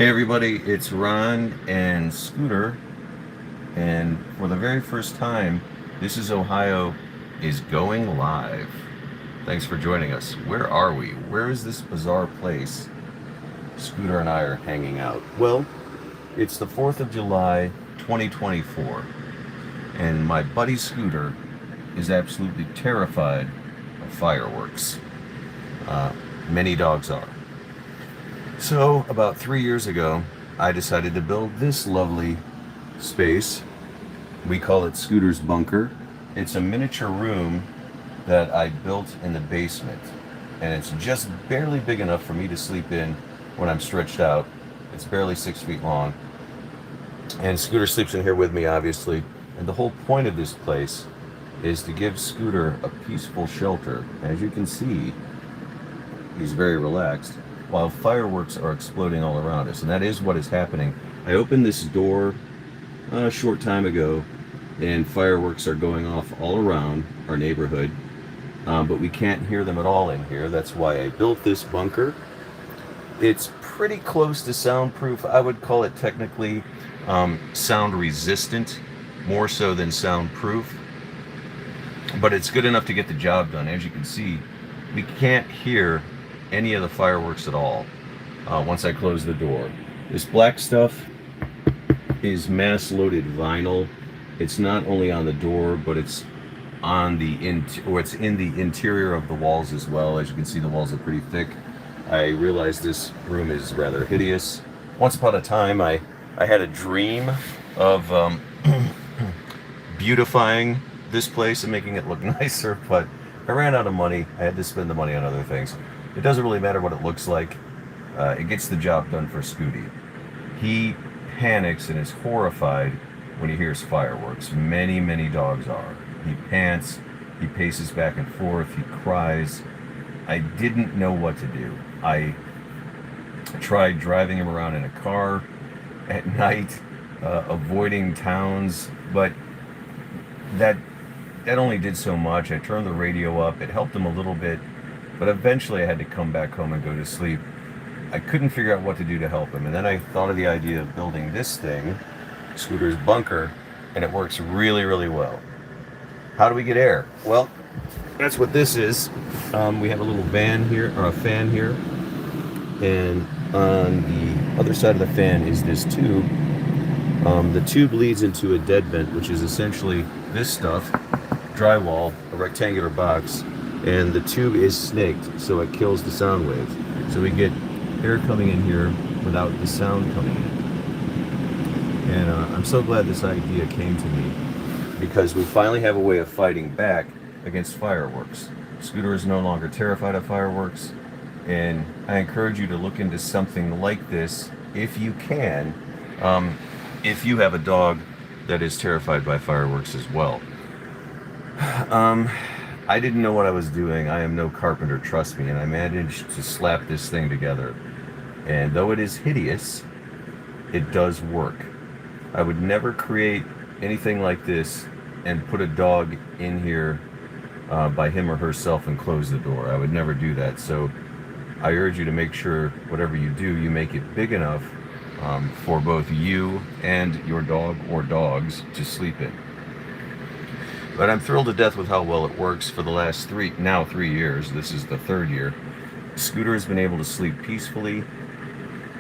Hey everybody, it's Ron and Scooter, and for the very first time, This is Ohio is going live. Thanks for joining us. Where are we? Where is this bizarre place Scooter and I are hanging out? Well, it's the 4th of July, 2024, and my buddy Scooter is absolutely terrified of fireworks. Uh, Many dogs are. So, about 3 years ago, I decided to build this lovely space. We call it Scooter's Bunker. It's a miniature room that I built in the basement, and it's just barely big enough for me to sleep in when I'm stretched out. It's barely 6 feet long, and Scooter sleeps in here with me, obviously. And the whole point of this place is to give Scooter a peaceful shelter. As you can see, he's very relaxed while fireworks are exploding all around us, and that is what is happening. I opened this door a short time ago, and fireworks are going off all around our neighborhood, but we can't hear them at all in here. That's why I built this bunker. It's pretty close to soundproof. I would call it technically sound resistant, more so than soundproof, but it's good enough to get the job done. As you can see, we can't hear any of the fireworks at all once I close the door. This black stuff is mass loaded vinyl. It's not only on the door, but it's on the it's in the interior of the walls as well. As you can see, the walls are pretty thick. I realize this room is rather hideous. Once upon a time, I had a dream of beautifying this place and making it look nicer, but I ran out of money. I had to spend the money on other things. It doesn't really matter what it looks like. It gets the job done for Scooty. He panics and is horrified when he hears fireworks. Many dogs are. He pants, he paces back and forth, he cries. I didn't know what to do. I tried driving him around in a car at night, avoiding towns, but that only did so much. I turned the radio up. It helped him a little bit, but eventually I had to come back home and go to sleep. I couldn't figure out what to do to help him, and then I thought of the idea of building this thing, Scooter's Bunker, and it works really well. How do we get air? Well, that's what this is. We have a little fan here, and on the other side of the fan is this tube. The tube leads into a dead vent, which is essentially this stuff, drywall, a rectangular box, and the tube is snaked, so it kills the sound waves. So we get air coming in here without the sound coming in. And I'm so glad this idea came to me, because we finally have a way of fighting back against fireworks. Scooter is no longer terrified of fireworks, and I encourage you to look into something like this if you can, if you have a dog that is terrified by fireworks as well. I didn't know what I was doing. I am no carpenter, trust me, and I managed to slap this thing together. And though it is hideous, it does work. I would never create anything like this and put a dog in here by him or herself and close the door. I would never do that. So I urge you to make sure whatever you do, you make it big enough for both you and your dog or dogs to sleep in. But I'm thrilled to death with how well it works. For the last 3 years, this is the 3rd year, Scooter has been able to sleep peacefully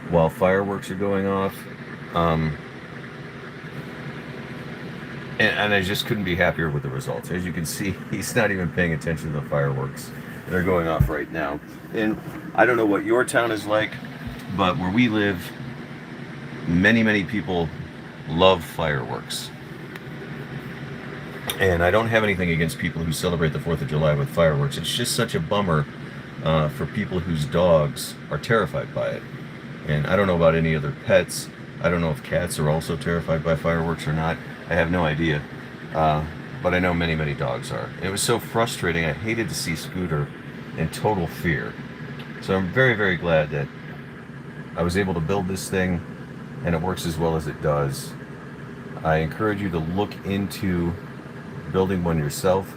while fireworks are going off. And I just couldn't be happier with the results. As you can see, he's not even paying attention to the fireworks. They're going off right now. And I don't know what your town is like, but where we live, many people love fireworks. And I don't have anything against people who celebrate the 4th of July with fireworks. It's just such a bummer for people whose dogs are terrified by it. And I don't know about any other pets. I don't know if cats are also terrified by fireworks or not. I have no idea. But I know many dogs are. And it was so frustrating. I hated to see Scooter in total fear. So I'm very glad that I was able to build this thing and it works as well as it does. I encourage you to look into building one yourself,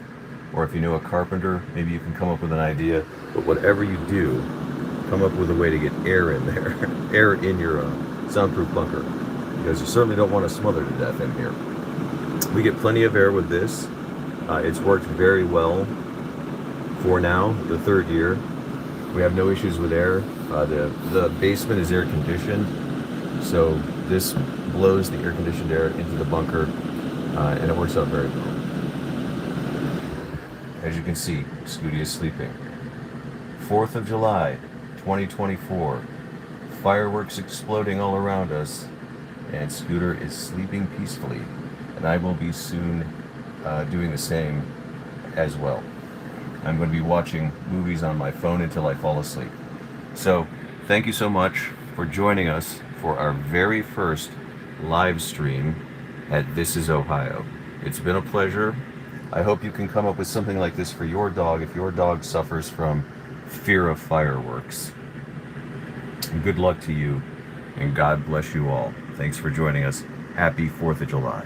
or if you know a carpenter, maybe you can come up with an idea. But whatever you do, come up with a way to get air in there, air in your soundproof bunker, because you certainly don't want to smother to death in here. We get plenty of air with this. It's worked very well for now, the third year. We have no issues with air. The basement is air conditioned, so this blows the air conditioned air into the bunker, and it works out very well. As you can see, Scooty is sleeping. 4th of July, 2024. Fireworks exploding all around us, and Scooter is sleeping peacefully. And I will be soon doing the same as well. I'm going to be watching movies on my phone until I fall asleep. So, thank you so much for joining us for our very first live stream at This Is Ohio. It's been a pleasure. I hope you can come up with something like this for your dog if your dog suffers from fear of fireworks. And good luck to you, and God bless you all. Thanks for joining us. Happy 4th of July.